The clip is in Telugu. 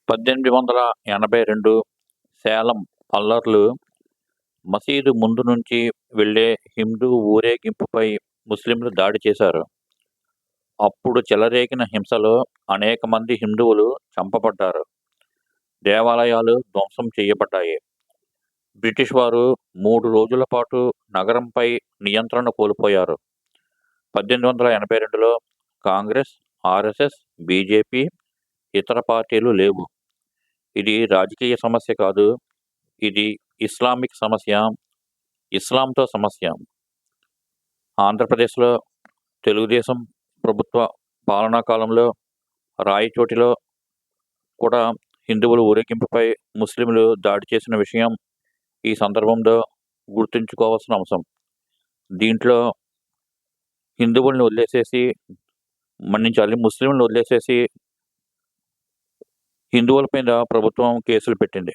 1882 సేలం అల్లర్లు. మసీదు ముందు నుంచి వెళ్ళే హిందూ ఊరేగింపుపై ముస్లింలు దాడి చేశారు. అప్పుడు చెలరేగిన హింసలో అనేక మంది హిందువులు చంపబడ్డారు. దేవాలయాలు ధ్వంసం చేయబడ్డాయి. బ్రిటిష్ వారు 3 రోజుల పాటు నగరంపై నియంత్రణ కోల్పోయారు. 1882లో కాంగ్రెస్, ఆర్ఎస్ఎస్, బీజేపీ, ఇతర పార్టీలు లేవు. ఇది రాజకీయ సమస్య కాదు, ఇది ఇస్లామిక్ సమస్య, ఇస్లాంతో సమస్య. ఆంధ్రప్రదేశ్లో తెలుగుదేశం ప్రభుత్వ పాలనా కాలంలో రాయచోటిలో కూడా హిందువుల ఊరేగింపుపై ముస్లింలు దాడి చేసిన విషయం ఈ సందర్భంలో గుర్తుంచుకోవాల్సిన అంశం. దీంట్లో హిందువుల్ని వదిలేసేసి మన్నించాలి, ముస్లింలను వదిలేసేసి హిందువుల మీద ప్రభుత్వం కేసులు పెట్టింది.